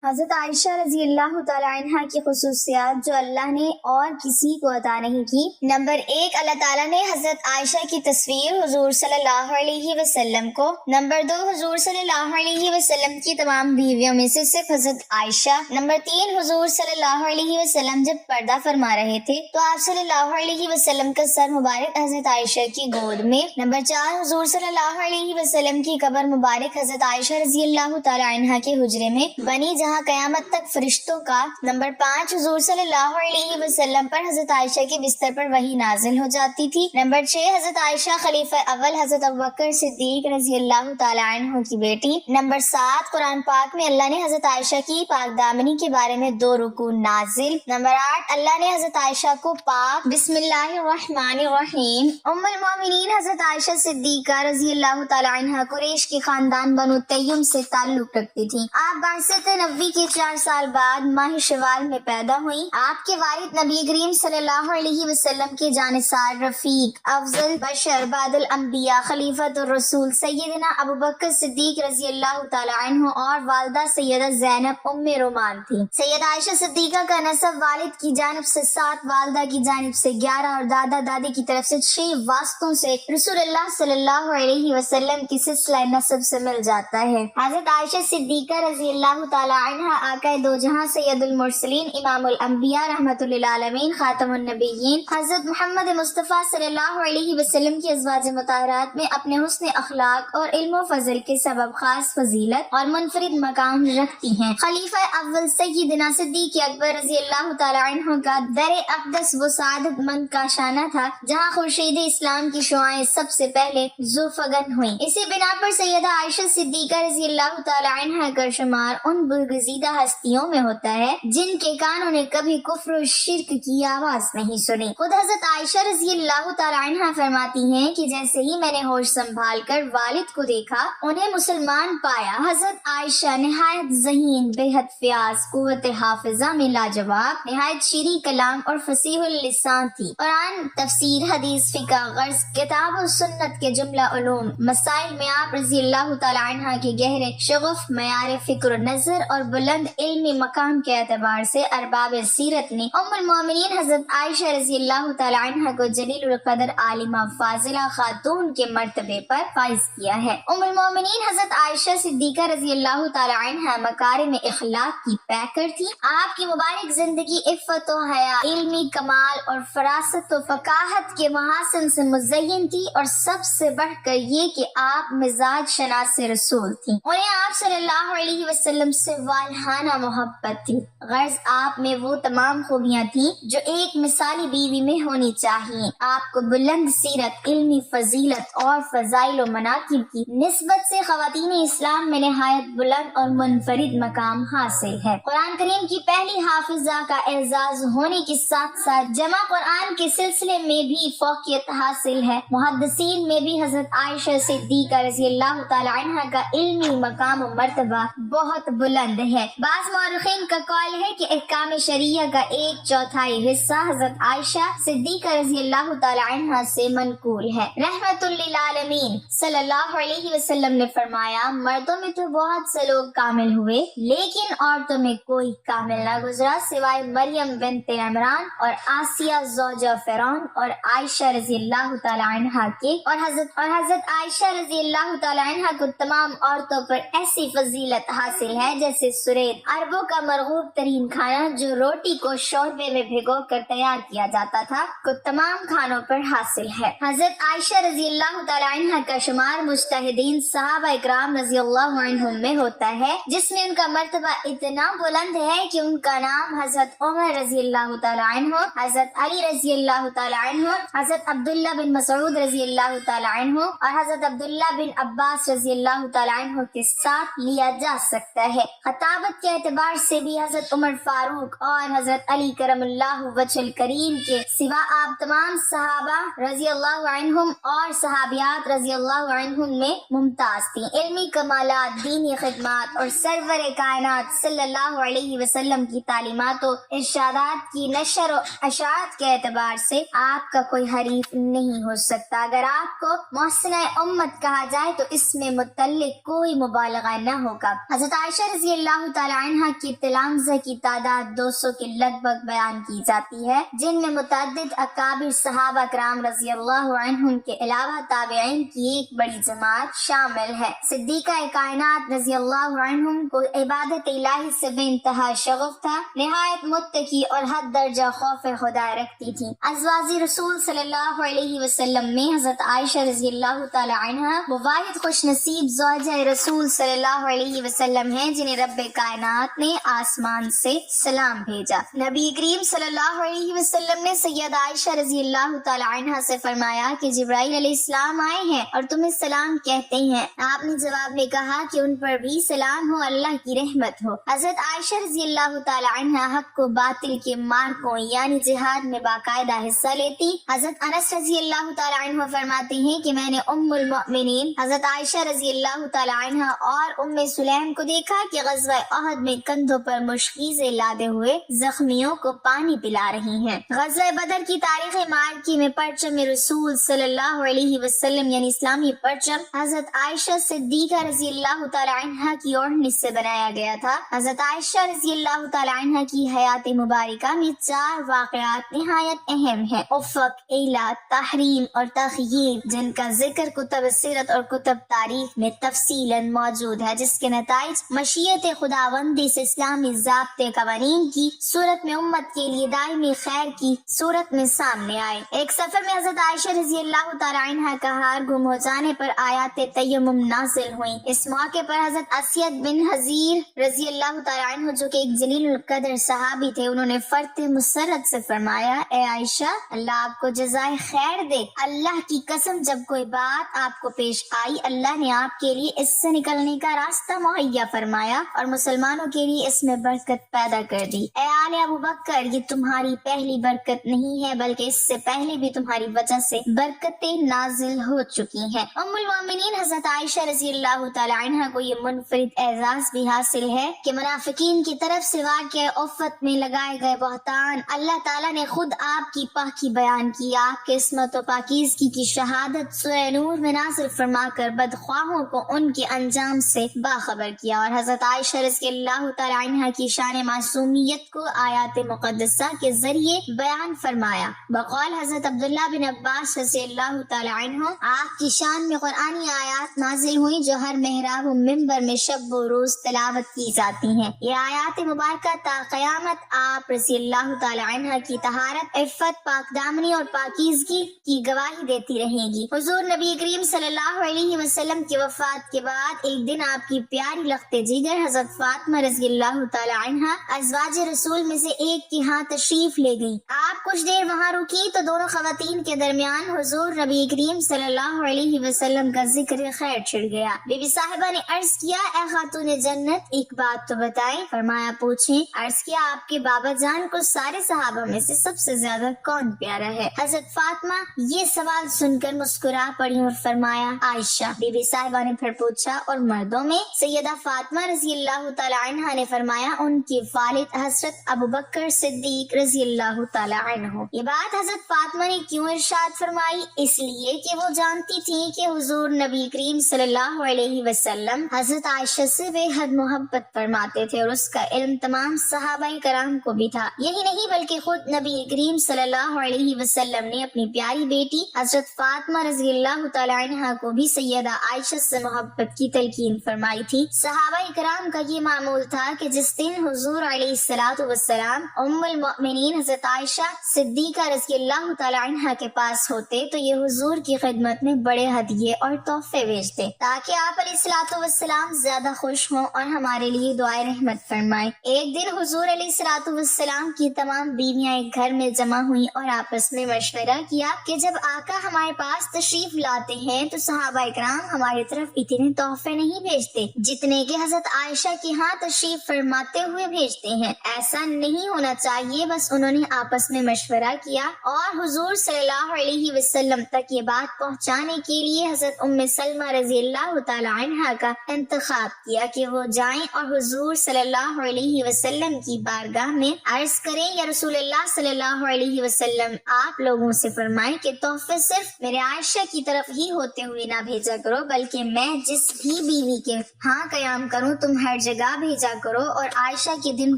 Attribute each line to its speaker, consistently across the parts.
Speaker 1: حضرت عائشہ رضی اللہ تعالیٰ عنہ کی خصوصیات جو اللہ نے اور کسی کو عطا نہیں کی۔ نمبر 1، اللہ تعالیٰ نے حضرت عائشہ کی تصویر حضور صلی اللہ علیہ وسلم کو۔ نمبر 2، حضور صلی اللہ علیہ وسلم کی تمام بیویوں میں سے صرف حضرت عائشہ۔ نمبر 3، حضور صلی اللہ علیہ وسلم جب پردہ فرما رہے تھے تو آپ صلی اللہ علیہ وسلم کا سر مبارک حضرت عائشہ کی گود میں۔ نمبر 4، حضور صلی اللہ علیہ وسلم کی قبر مبارک حضرت عائشہ رضی اللہ تعالیٰ عنہ کے حجرے میں بنی جہاں قیامت تک فرشتوں کا۔ نمبر 5، حضور صلی اللہ علیہ وسلم پر حضرت عائشہ کے بستر پر وحی نازل ہو جاتی تھی۔ نمبر 6، حضرت عائشہ خلیفہ اول حضرت ابوبکر صدیق رضی اللہ تعالیٰ عنہ کی بیٹی۔ نمبر 7، قرآن پاک میں اللہ نے حضرت عائشہ کی پاک دامنی کے بارے میں 2 رکوع نازل۔ نمبر 8، اللہ نے حضرت عائشہ کو پاک بسم اللہ الرحمن الرحیم ام المومنین حضرت عائشہ صدیقہ رضی اللہ تعالیٰ عنہ قریش کے خاندان بنو تیم سے تعلق رکھتی تھی۔ آپ بعثت نبوی کے 4 سال بعد ماہ شوال میں پیدا ہوئی۔ آپ کے والد نبی کریم صلی اللہ علیہ وسلم کے جانثار رفیق افضل بشر بعد الانبیاء خلیفۃ الرسول سیدنا ابوبکر صدیق رضی اللہ تعالی عنہ اور والدہ سیدہ زینب ام رومان تھی۔ سیدہ عائشہ صدیقہ کا نسب والد کی جانب سے 7، والدہ کی جانب سے 11 اور دادا دادی کی طرف سے 6 واسطوں سے رسول اللہ صلی اللہ علیہ وسلم کی سلسلہ نسب سے مل جاتا ہے۔ حضرت عائشہ صدیقہ رضی اللہ تعالی عنہ آقا دو جہاں سید المرسلین امام الانبیاء رحمت للعالمین خاتم النبیین حضرت محمد مصطفیٰ صلی اللہ علیہ وسلم کی ازواج مطہرات میں اپنے حسن اخلاق اور علم و فضل کے سبب خاص فضیلت اور منفرد مقام رکھتی ہیں۔ خلیفہ اول سیدنا صدیق اکبر رضی اللہ تعالی عنہ کا در اقدس وہ سعادت مند کا شانہ تھا جہاں خورشید اسلام کی شعاعیں سب سے پہلے ذوفگن ہوئیں۔ اسی بنا پر سیدہ عائشہ صدیقہ رضی اللہ تعالی عنہ کا شمار ان برگزیدہ ہستیوں میں ہوتا ہے جن کے کانوں نے کبھی کفر و شرک کی آواز نہیں سنی۔ خود حضرت عائشہ رضی اللہ تعالی عنہ فرماتی ہیں کہ جیسے ہی میں نے ہوش سنبھال کر والد کو دیکھا انہیں مسلمان پایا۔ حضرت عائشہ نہایت ذہین، بے حد فیاض، قوت حافظہ میں لاجواب، نہایت شیریں کلام اور فصیح اللسان تھی۔ قرآن، تفسیر، حدیث، فقہ، غرض، کتاب و سنت کے جملہ علوم مسائل میں آپ رضی اللہ تعالی عنہ کے گہرے شغف، معیار فکر و نظر اور بلند علمی مقام کے اعتبار سے ارباب سیرت نے ام المومنین حضرت عائشہ رضی اللہ تعالی عنہ کو جلیل القدر عالمہ فاضلہ خاتون کے مرتبے پر فائز کیا ہے۔ ام المومنین حضرت عائشہ صدیقہ رضی اللہ تعالی عنہ مکارم اخلاق کی پیکر تھی۔ آپ کی مبارک زندگی عفت و حیا، علمی کمال اور فراست و فقاہت کے محاسن سے مزین تھی، اور سب سے بڑھ کر یہ کہ آپ مزاج شناس رسول تھی۔ انہیں آپ صلی اللہ علیہ وسلم سے والہانہ محبت تھی۔ غرض آپ میں وہ تمام خوبیاں تھیں جو ایک مثالی بیوی میں ہونی چاہیے۔ آپ کو بلند سیرت، علمی فضیلت اور فضائل و مناقب کی نسبت سے خواتین اسلام میں نہایت بلند اور منفرد مقام حاصل ہے۔ قرآن کریم کی پہلی حافظہ کا اعزاز ہونے کے ساتھ ساتھ جمع قرآن کے سلسلے میں بھی فوقیت حاصل ہے۔ محدثین میں بھی حضرت عائشہ صدیقہ رضی اللہ تعالی عنہ کا علمی مقام و مرتبہ بہت بلند ہے۔ بعض مورخین کا قول ہے کہ احکام شریعہ کا 1/4 حصہ حضرت عائشہ صدیقہ رضی اللہ تعالی عنہ سے منقول ہے۔ رحمت للعالمین صلی اللہ علیہ وسلم نے فرمایا، مردوں میں تو بہت سے لوگ کامل ہوئے لیکن عورتوں میں کوئی کامل نہ گزرا سوائے مریم بنت عمران اور آسیہ زوجہ فرعون اور عائشہ رضی اللہ تعالی عنہ کے، اور حضرت عائشہ رضی اللہ تعالی عنہ کو تمام عورتوں پر ایسی فضیلت حاصل ہے جیسے سرید، عربوں کا مرغوب ترین کھانا جو روٹی کو شوربے میں بھگو کر تیار کیا جاتا تھا کو تمام کھانوں پر حاصل ہے۔ حضرت عائشہ رضی اللہ تعالی عنہ کا شمار مجتہدین صحابہ اکرام رضی اللہ عنہم میں ہوتا ہے جس میں ان کا مرتبہ اتنا بلند ہے کہ ان کا نام حضرت عمر رضی اللہ تعالی عنہ، حضرت علی رضی اللہ تعالی عنہ، حضرت عبداللہ بن مسعود رضی اللہ تعالی عنہ اور حضرت عبداللہ بن عباس رضی اللہ تعالی عنہ کے ساتھ لیا جا سکتا ہے۔ خطابت کے اعتبار سے بھی حضرت عمر فاروق اور حضرت علی کرم اللہ وجہ الکریم کے سوا آپ تمام صحابہ رضی اللہ عنہم اور صحابیات رضی اللہ عنہم میں ممتاز تھیں۔ علمی کمالات، دینی خدمات اور سرور کائنات صلی اللہ علیہ وسلم کی تعلیمات و ارشادات کی نشر و اشاعت کے اعتبار سے آپ کا کوئی حریف نہیں ہو سکتا۔ اگر آپ کو محسنہ امت کہا جائے تو اس میں متعلق کوئی مبالغہ نہ ہوگا۔ حضرت عائشہ رضی اللہ اللہ تعالی عنہ کی تلامذہ کی تعداد 200 کے لگ بھگ بیان کی جاتی ہے، جن میں متعدد اکابر صحابہ کرام رضی اللہ عنہم کے علاوہ تابعین کی ایک بڑی جماعت شامل ہے۔ صدیقہ کائنات رضی اللہ عنہم کو عبادت الہی سے بے انتہا شغف تھا، نہایت متقی اور حد درجہ خوف خدا رکھتی تھی۔ ازواج رسول صلی اللہ علیہ وسلم میں حضرت عائشہ رضی اللہ تعالی عنہ وہ واحد خوش نصیب زوجہ رسول صلی اللہ علیہ وسلم ہیں جنہیں رب کائنات نے آسمان سے سلام بھیجا۔ نبی کریم صلی اللہ علیہ وسلم نے سیدہ عائشہ رضی اللہ تعالی عنہ سے فرمایا کہ جبرائیل علیہ السلام آئے ہیں اور تمہیں سلام کہتے ہیں۔ آپ نے جواب میں کہا کہ ان پر بھی سلام ہو، اللہ کی رحمت ہو۔ حضرت عائشہ رضی اللہ تعالی عنہ حق کو باطل کے مارکوں یعنی جہاد میں باقاعدہ حصہ لیتی۔ حضرت انس رضی اللہ تعالی عنہ فرماتے ہیں کہ میں نے ام المؤمنین حضرت عائشہ رضی اللہ تعالی عنہ اور ام سلیم کو دیکھا کہ غزوہ احد میں کندھوں پر مشکیزیں لادے ہوئے زخمیوں کو پانی پلا رہی ہیں۔ غزوہ بدر کی تاریخ معرکہ میں پرچم رسول صلی اللہ علیہ وسلم یعنی اسلامی پرچم حضرت عائشہ صدیقہ رضی اللہ تعالی عنہ کی اوڑھنی سے بنایا گیا تھا۔ حضرت عائشہ رضی اللہ تعالی عنہ کی حیات مبارکہ میں 4 واقعات نہایت اہم ہیں: افق، اعلیٰ، تحریم اور تخییر، جن کا ذکر کتب سیرت اور کتب تاریخ میں تفصیلاً موجود ہے، جس کے نتائج مشیت خداوندی سے اسلامی ضابطے قوانین کی صورت میں امت کے لیے دائمی خیر کی صورت میں سامنے آئے۔ ایک سفر میں حضرت عائشہ رضی اللہ تعالی عنہ کا ہار گم ہو جانے پر آیات تیمم نازل ہوئیں۔ اس موقع پر حضرت اسید بن حضیر رضی اللہ تعالی عنہ جو کہ ایک جلیل القدر صحابی تھے، انہوں نے فرط مسرت سے فرمایا: اے عائشہ، اللہ آپ کو جزائے خیر دے، اللہ کی قسم جب کوئی بات آپ کو پیش آئی اللہ نے آپ کے لیے اس سے نکلنے کا راستہ مہیا فرمایا اور مسلمانوں کے لیے اس میں برکت پیدا کر دی۔ اے آل ابو بکر، یہ تمہاری پہلی برکت نہیں ہے بلکہ اس سے پہلے بھی تمہاری وجہ سے برکتیں نازل ہو چکی ہیں۔ ام المومنین حضرت عائشہ رضی اللہ تعالی عنہ کو یہ منفرد اعزاز بھی حاصل ہے کہ منافقین کی طرف سے واقع افت میں لگائے گئے بہتان اللہ تعالیٰ نے خود آپ کی پاکی بیان کی، آپ کے عصمت و پاکیزگی کی شہادت سورہ نور میں نازل فرما کر بدخواہوں کو ان کے انجام سے باخبر کیا، اور حضرت عائشہ رضی اللہ تعالی عنہ کی شان معصومیت کو آیات مقدسہ کے ذریعے بیان فرمایا۔ بقول حضرت عبداللہ بن عباس رضی اللہ تعالی عنہ، آپ کی شان میں قرآنی آیات نازل ہوئی جو ہر محراب و منبر میں شب و روز تلاوت کی جاتی ہیں۔ یہ آیات مبارکہ تا قیامت آپ رضی اللہ تعالی عنہ کی طہارت، عفت، پاک دامنی اور پاکیزگی کی گواہی دیتی رہیں گی۔ حضور نبی کریم صلی اللہ علیہ وسلم کی وفات کے بعد ایک دن آپ کی پیاری لخت جگر حضرت فاطمہ رضی اللہ تعالی عنہ ازواج رسول میں سے ایک کے ہاں تشریف لے گئی۔ آپ کچھ دیر وہاں رکی تو دونوں خواتین کے درمیان حضور نبی کریم صلی اللہ علیہ وسلم کا ذکر خیر چھڑ گیا۔ بی بی صاحبہ نے عرض کیا: اے خاتون جنت، ایک بات تو بتائیں۔ فرمایا: پوچھیں۔ عرض کیا: آپ کے بابا جان کو سارے صحابہ میں سے سب سے زیادہ کون پیارا ہے؟ حضرت فاطمہ یہ سوال سن کر مسکرا پڑی اور فرمایا: عائشہ۔ بی بی صاحبہ نے پھر پوچھا: اور مردوں میں؟ سیدہ فاطمہ رضی اللہ تعالی عنہ نے فرمایا: ان کے والد حضرت ابو بکر صدیق رضی اللہ تعالی عنہ۔ یہ بات حضرت فاطمہ نے کیوں ارشاد فرمائی؟ اس لیے کہ وہ جانتی تھی کہ حضور نبی کریم صلی اللہ علیہ وسلم حضرت عائشہ سے بے حد محبت فرماتے تھے اور اس کا علم تمام صحابہ کرام کو بھی تھا۔ یہی نہیں بلکہ خود نبی کریم صلی اللہ علیہ وسلم نے اپنی پیاری بیٹی حضرت فاطمہ رضی اللہ تعالی عنہ کو بھی سیدہ عائشہ سے محبت کی تلقین فرمائی تھی۔ صحابہ کرام کا یہ معمول تھا کہ جس دن حضور علیہ الصلوۃ والسلام ام المؤمنین حضرت عائشہ صدیقہ رضی اللہ تعالی عنہ کے پاس ہوتے تو یہ حضور کی خدمت میں بڑے ہدیے اور تحفے بھیجتے تاکہ آپ علیہ الصلوۃ والسلام زیادہ خوش ہوں اور ہمارے لیے دعائے رحمت فرمائیں۔ ایک دن حضور علیہ الصلوۃ والسلام کی تمام بیویاں ایک گھر میں جمع ہوئیں اور آپس میں مشورہ کیا کہ جب آقا ہمارے پاس تشریف لاتے ہیں تو صحابہ کرام ہماری طرف اتنے تحفے نہیں بھیجتے جتنے کہ حضرت عائشہ کے ہاں تشریف فرماتے ہوئے بھیجتے ہیں۔ ایسا نہیں ہونا چاہیے۔ بس انہوں نے آپس میں مشورہ کیا اور حضور صلی اللہ علیہ وسلم تک یہ بات پہنچانے کے لیے حضرت ام سلمہ رضی اللہ تعالی عنہ کا انتخاب کیا کہ وہ جائیں اور حضور صلی اللہ علیہ وسلم کی بارگاہ میں عرض کریں: یا رسول اللہ صلی اللہ علیہ وسلم، آپ لوگوں سے فرمائیں کہ تحفے صرف میرے عائشہ کی طرف ہی ہوتے ہوئے نہ بھیجا کرو، بلکہ میں جس بھی بیوی کے ہاں قیام کروں تم ہر ہر جگہ بھیجا کرو اور عائشہ کے دن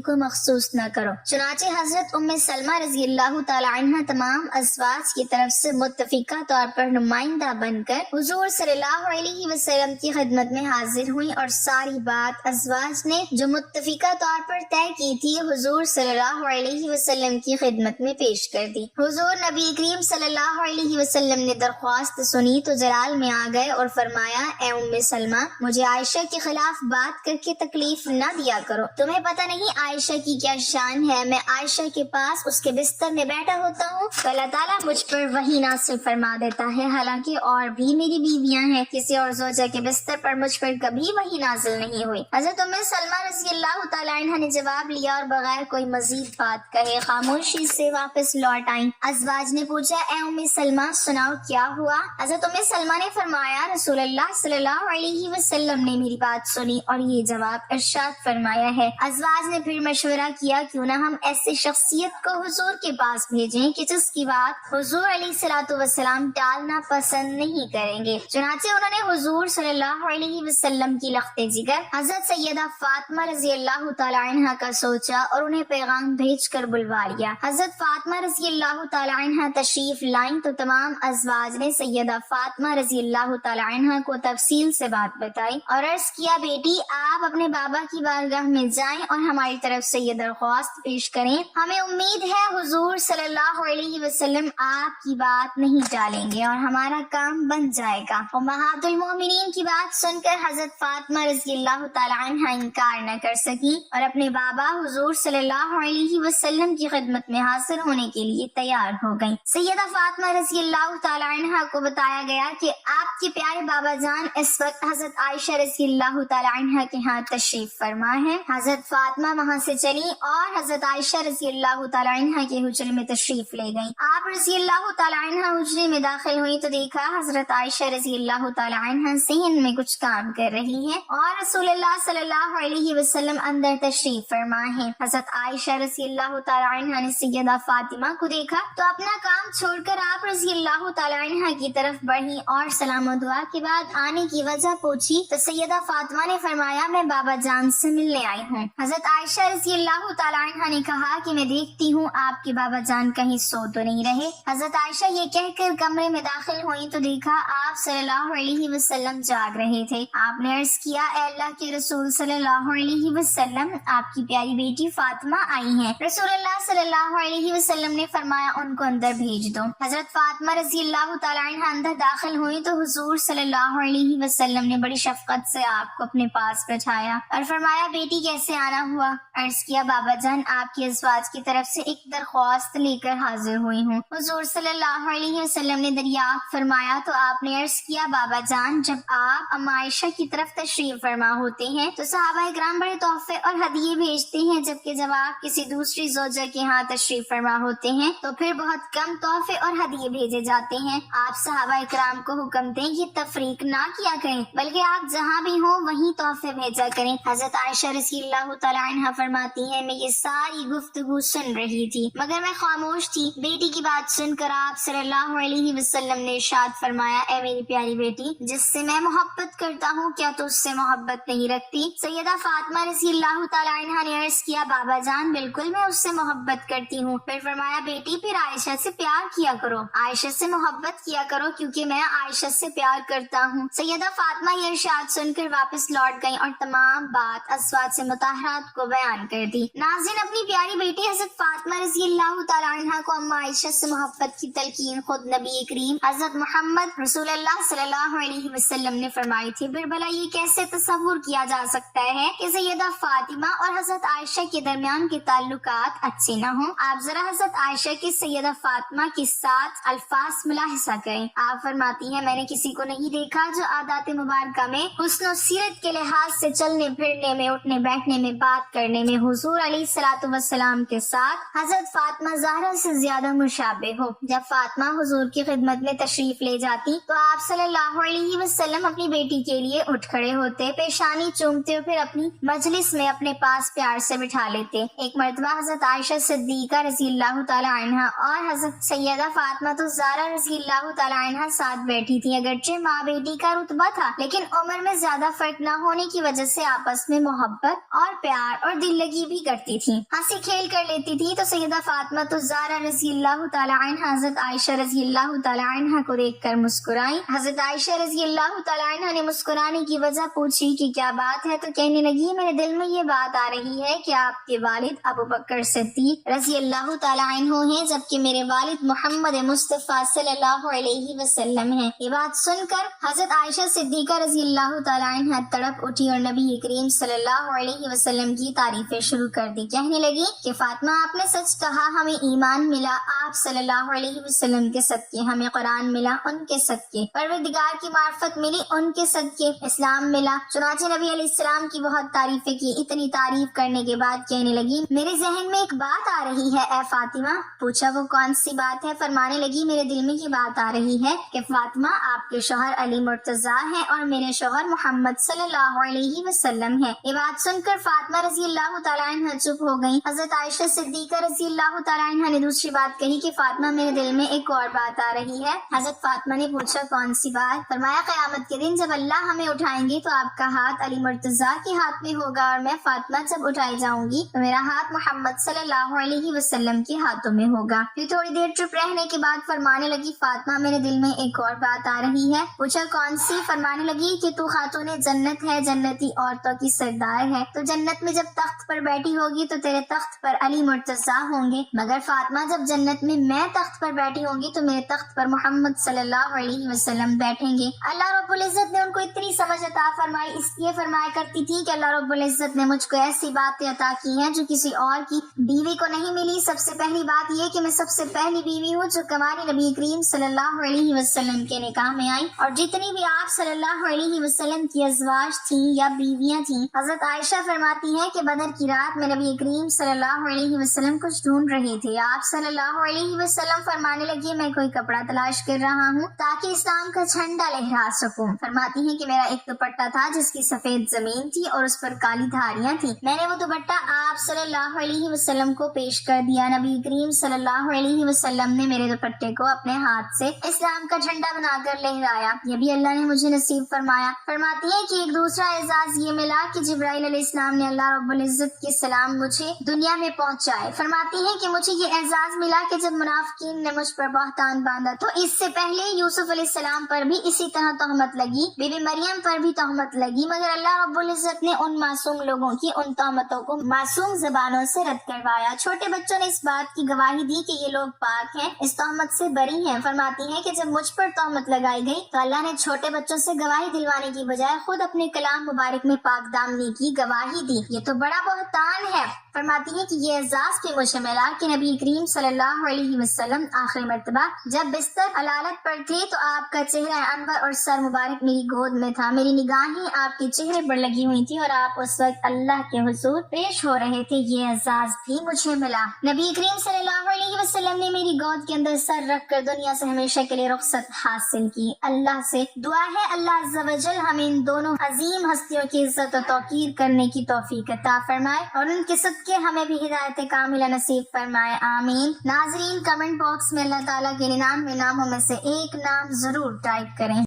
Speaker 1: کو مخصوص نہ کرو۔ چنانچہ حضرت ام سلمہ رضی اللہ تعالی عنہ تمام ازواج کی طرف سے متفقہ طور پر نمائندہ بن کر حضور صلی اللہ علیہ وسلم کی خدمت میں حاضر ہوئی اور ساری بات ازواج نے جو متفقہ طور پر طے کی تھی حضور صلی اللہ علیہ وسلم کی خدمت میں پیش کر دی۔ حضور نبی کریم صلی اللہ علیہ وسلم نے درخواست سنی تو جلال میں آ گئے اور فرمایا، اے ام سلمہ، مجھے عائشہ کے خلاف بات کر کے تکلیف نہ دیا کرو۔ تمہیں پتہ نہیں عائشہ کی کیا شان ہے، میں عائشہ کے پاس اس کے بستر میں بیٹھا ہوتا ہوں تو اللہ تعالیٰ مجھ پر وحی نازل فرما دیتا ہے، حالانکہ اور بھی میری بیویاں ہیں، کسی اور زوجہ کے بستر پر مجھ پر کبھی وحی نازل نہیں ہوئی۔ حضرت ام سلمہ رضی اللہ تعالیٰ عنہ نے جواب لیا اور بغیر کوئی مزید بات کہے خاموشی سے واپس لوٹ آئیں۔ ازواج نے پوچھا، اے ام سلمہ سناؤ کیا ہوا؟ حضرت ام سلمہ نے فرمایا، رسول اللہ صلی اللہ علیہ وسلم نے میری بات سنی اور یہ جواب ارشاد فرمایا ہے۔ ازواج نے پھر مشورہ کیا، کیوں نہ ہم ایسی شخصیت کو حضور کے پاس بھیجیں کہ جس کی بات حضور علیہ الصلوۃ والسلام ٹالنا پسند نہیں کریں گے۔ چنانچہ انہوں نے حضور صلی اللہ علیہ وسلم کی لخت جگر حضرت سیدہ فاطمہ رضی اللہ تعالی عنہ کا سوچا اور انہیں پیغام بھیج کر بلوا لیا۔ حضرت فاطمہ رضی اللہ تعالی عنہ تشریف لائیں تو تمام ازواج نے سیدہ فاطمہ رضی اللہ تعالی عنہ کو تفصیل سے بات بتائی اور عرض کیا، بیٹی آپ اپنے بابا کی بارگاہ میں جائیں اور ہماری طرف سے یہ درخواست پیش کریں، ہمیں امید ہے حضور صلی اللہ علیہ وسلم آپ کی بات نہیں ٹالیں گے اور ہمارا کام بن جائے گا۔ امہات المومنین کی بات سن کر حضرت فاطمہ رضی اللہ تعالی عنہ انکار نہ کر سکی اور اپنے بابا حضور صلی اللہ علیہ وسلم کی خدمت میں حاضر ہونے کے لیے تیار ہو گئیں۔ سیدہ فاطمہ رضی اللہ تعالی عنہ کو بتایا گیا کہ آپ کے پیارے بابا جان اس وقت حضرت عائشہ رضی اللہ تعالی عنہ کے ہاں تشریف فرما ہے۔ حضرت فاطمہ وہاں سے چلی اور حضرت عائشہ رضی اللہ تعالی عنہ کے حجرے میں تشریف لے گئیں۔ آپ رضی اللہ تعالی عنہ حجرے میں داخل ہوئی تو دیکھا حضرت عائشہ رضی اللہ تعالی عنہ صحن میں کچھ کام کر رہی ہے اور رسول اللہ صلی اللہ علیہ وسلم اندر تشریف فرما ہے۔ حضرت عائشہ رضی اللہ تعالی عنہ نے سیدہ فاطمہ کو دیکھا تو اپنا کام چھوڑ کر آپ رضی اللہ تعالی عنہ کی طرف بڑھی اور سلام و دعا کے بعد آنے کی وجہ پوچھی تو سیدہ فاطمہ نے فرمایا، میں بابا جان سے ملنے آئی ہوں۔ حضرت عائشہ رضی اللہ تعالی عنہ نے کہا کہ میں دیکھتی ہوں آپ کے بابا جان کہیں سو تو نہیں رہے۔ حضرت عائشہ یہ کہہ کر کمرے میں داخل ہوئی تو دیکھا آپ صلی اللہ علیہ وسلم جاگ رہے تھے۔ آپ نے عرض کیا، اے اللہ کے رسول صلی اللہ علیہ وسلم، آپ کی پیاری بیٹی فاطمہ آئی ہیں۔ رسول اللہ صلی اللہ علیہ وسلم نے فرمایا، ان کو اندر بھیج دو۔ حضرت فاطمہ رضی اللہ تعالی عنہ اندر داخل ہوئی تو حضور صلی اللہ علیہ وسلم نے بڑی شفقت سے آپ کو اپنے پاس بٹھایا اور فرمایا، بیٹی کیسے آنا ہوا؟ عرض کیا، بابا جان آپ کی ازواج کی طرف سے ایک درخواست لے کر حاضر ہوئی ہوں۔ حضور صلی اللہ علیہ وسلم نے دریافت فرمایا تو آپ نے عرض کیا، بابا جان جب آپ ام عائشہ کی طرف تشریف فرما ہوتے ہیں تو صحابہ کرام بڑے تحفے اور ہدیے بھیجتے ہیں، جبکہ جب آپ کسی دوسری زوجہ کے ہاں تشریف فرما ہوتے ہیں تو پھر بہت کم تحفے اور ہدیے بھیجے جاتے ہیں۔ آپ صحابہ کرام کو حکم دیں یہ تفریق نہ کیا کریں، بلکہ آپ جہاں بھی ہوں وہیں تحفے بھیجا کریں۔ حضرت عائشہ رضی اللہ تعالی عنہ فرماتی ہیں، میں یہ ساری گفتگو سن رہی تھی مگر میں خاموش تھی۔ بیٹی کی بات سن کر آپ صلی اللہ علیہ وسلم نے ارشاد فرمایا، اے میری پیاری بیٹی، جس سے میں محبت کرتا ہوں کیا تو اس سے محبت نہیں رکھتی؟ سیدہ فاطمہ رضی اللہ تعالی عنہ نے عرض کیا، بابا جان بالکل میں اس سے محبت کرتی ہوں۔ پھر فرمایا، بیٹی پھر عائشہ سے پیار کیا کرو، عائشہ سے محبت کیا کرو کیونکہ میں عائشہ سے پیار کرتا ہوں۔ سیدہ فاطمہ یہ ارشاد سن کر واپس لوٹ گئیں اور تمام بات ازواج سے مطہرات کو بیان کر دی۔ ناظرین، اپنی پیاری بیٹی حضرت فاطمہ رضی اللہ تعالی عنہ کو اما عائشہ سے محبت کی تلقین خود نبی کریم حضرت محمد رسول اللہ صلی اللہ علیہ وسلم نے فرمائی تھی۔ پھر بھلا یہ کیسے تصور کیا جا سکتا ہے کہ سیدہ فاطمہ اور حضرت عائشہ کے درمیان کے تعلقات اچھے نہ ہوں؟ آپ ذرا حضرت عائشہ کی سیدہ فاطمہ کے ساتھ الفاظ ملاحظہ کریں۔ آپ فرماتی ہیں، میں نے کسی کو نہیں دیکھا جو عادات مبارکہ میں حسن و سیرت کے لحاظ سے چلنے پھرنے میں، اٹھنے بیٹھنے میں، بات کرنے میں حضور علیہ الصلوۃ والسلام کے ساتھ حضرت فاطمہ زہرا سے زیادہ مشابہ ہو۔ جب فاطمہ حضور کی خدمت میں تشریف لے جاتی تو آپ صلی اللہ علیہ وسلم اپنی بیٹی کے لیے اٹھ کھڑے ہوتے، پیشانی چومتے اور پھر اپنی مجلس میں اپنے پاس پیار سے بٹھا لیتے۔ ایک مرتبہ حضرت عائشہ صدیقہ رضی اللہ تعالی عنہ اور حضرت سیدہ فاطمہ تو زہرا رضی اللہ تعالی عنہ ساتھ بیٹھی تھی۔ اگرچہ ماں بیٹی کا رتبہ تھا لیکن عمر میں زیادہ فرق نہ ہونے کی وجہ سے آپس میں محبت اور پیار اور دل لگی بھی کرتی تھی، ہنسی کھیل کر لیتی تھی۔ تو سیدہ فاطمہ الزہرا رضی اللہ تعالی عنہ حضرت عائشہ رضی اللہ تعالی عنہ کو دیکھ کر مسکرائی۔ حضرت عائشہ رضی اللہ تعالی عنہ نے مسکرانے کی وجہ پوچھی کہ کیا بات ہے، تو کہنے لگی میرے دل میں یہ بات آ رہی ہے کہ آپ کے والد ابو بکر صدیق رضی اللہ تعالی عنہ ہیں، جبکہ میرے والد محمد مصطفیٰ صلی اللہ علیہ وسلم ہیں۔ یہ بات سن کر حضرت عائشہ صدیقہ رضی اللہ تعالی عنہ تڑپ اٹھی اور نبی کریم صلی اللہ علیہ وسلم کی تعریفیں شروع کر دی۔ کہنے لگی کہ فاطمہ آپ نے سچ کہا، ہمیں ایمان ملا آپ صلی اللہ علیہ وسلم کے صدقے، ہمیں قرآن ملا ان کے صدقے، پروردگار کی معرفت ملی ان کے صدقے، اسلام ملا۔ چنانچہ نبی علیہ السلام کی بہت تعریفیں کی۔ اتنی تعریف کرنے کے بعد کہنے لگی میرے ذہن میں ایک بات آ رہی ہے اے فاطمہ۔ پوچھا وہ کون سی بات ہے؟ فرمانے لگی میرے دل میں یہ بات آ رہی ہے کہ فاطمہ آپ کے شوہر علی مرتضیٰ ہیں اور میرے شوہر محمد صلی اللہ علیہ وسلم ہے۔ یہ بات سن کر فاطمہ رضی اللہ تعالی عنہ چپ ہو گئی۔ حضرت عائشہ صدیقہ رضی اللہ تعالی عنہ نے دوسری بات کہی کہ فاطمہ میرے دل میں ایک اور بات آ رہی ہے۔ حضرت فاطمہ نے پوچھا کون سی بات؟ فرمایا قیامت کے دن جب اللہ ہمیں اٹھائیں گے تو آپ کا ہاتھ علی مرتضیٰ کے ہاتھ میں ہوگا، اور میں فاطمہ جب اٹھائی جاؤں گی تو میرا ہاتھ محمد صلی اللہ علیہ وسلم کے ہاتھوں میں ہوگا۔ پھر تھوڑی دیر چپ رہنے کے بعد فرمانے لگی فاطمہ میرے دل میں ایک اور بات آ رہی ہے۔ پوچھا کون سی؟ فرمانے لگی کہ تو خاتون جنت ہے، جنتی عورتوں کی سردار ہے، تو جنت میں جب تخت پر بیٹھی ہوگی تو تیرے تخت پر علی مرتضیٰ ہوں گے، مگر فاطمہ جب جنت میں تخت پر بیٹھی ہوں گی تو میرے تخت پر محمد صلی اللہ علیہ وسلم بیٹھیں گے۔ اللہ رب العزت نے ان کو اتنی سمجھ عطا فرمائی، اس لیے فرمایا کرتی تھی کہ اللہ رب العزت نے مجھ کو ایسی باتیں عطا کی ہیں جو کسی اور کی بیوی کو نہیں ملی۔ سب سے پہلی بات یہ کہ میں سب سے پہلی بیوی ہوں جو کماری نبی کریم صلی اللہ علیہ وسلم کے نکاح میں آئی، اور جتنی بھی آپ صلی اللہ علیہ وسلم کی ازواج تھیں یا بیویاں تھیں۔ حضرت عائشہ فرماتی ہیں کہ بدر کی رات میں نبی کریم صلی اللہ علیہ وسلم کچھ ڈھونڈ رہے تھے۔ آپ صلی اللہ علیہ وسلم فرمانے لگی میں کوئی کپڑا تلاش کر رہا ہوں تاکہ اسلام کا جھنڈا لہرا سکوں۔ فرماتی ہیں کہ میرا ایک دوپٹہ تھا جس کی سفید زمین تھی اور اس پر کالی دھاریاں تھیں۔ میں نے وہ دوپٹہ آپ صلی اللہ علیہ وسلم کو پیش کر دیا۔ نبی کریم صلی اللہ علیہ وسلم نے میرے دوپٹے کو اپنے ہاتھ سے اسلام کا جھنڈا بنا کر لہرایا۔ یہ بھی اللہ نے مجھے نصیب فرمایا۔ فرماتی ہے کہ ایک دوسرا اعزاز یہ ملا کہ جبرائیل علیہ السلام نے اللہ رب العزت کے سلام مجھے دنیا میں پہنچائے۔ فرماتی ہے کہ مجھے یہ اعزاز ملا کہ جب منافقین نے مجھ پر بہتان باندھا تو اس سے پہلے یوسف علیہ السلام پر بھی اسی طرح تہمت لگی، بی بی مریم پر بھی تہمت لگی، مگر اللہ رب العزت نے ان معصوم لوگوں کی ان تہمتوں کو معصوم زبانوں سے رد کروایا۔ چھوٹے بچوں نے اس بات کی گواہی دی کہ یہ لوگ پاک ہیں، اس تہمت سے بری ہیں۔ فرماتی ہیں کہ جب مجھ پر تہمت لگائی گئی تو اللہ نے چھوٹے بچوں سے گواہی دلوانے کی بجائے خود اپنے کلام مبارک میں پاک دامنی کی گواہی دی۔ یہ تو بڑا بہتان ہے۔ فرماتی ہے کہ یہ اعزاز بھی مجھے ملا کہ نبی کریم صلی اللہ علیہ وسلم آخری مرتبہ جب بستر علالت پر تھے تو آپ کا چہرہ انور اور سر مبارک میری گود میں تھا، میری نگاہیں آپ کے چہرے پر لگی ہوئی تھی اور آپ اس وقت اللہ کے حضور پیش ہو رہے تھے۔ یہ اعزاز بھی مجھے ملا۔ نبی کریم صلی اللہ علیہ وسلم نے میری گود کے اندر سر رکھ کر دنیا سے ہمیشہ کے لیے رخصت حاصل کی۔ اللہ سے دعا ہے اللہ عز و جل ہمیں ان دونوں عظیم ہستیوں کی عزت و توقیر کرنے کی توفیق عطا فرمائے اور ان کے صدقے ہمیں بھی ہدایت کاملہ نصیب فرمائے، آمین۔ ناظرین کمنٹ باکس میں اللہ تعالیٰ کے 99 ناموں میں سے ایک نام ضرور ٹائپ کریں۔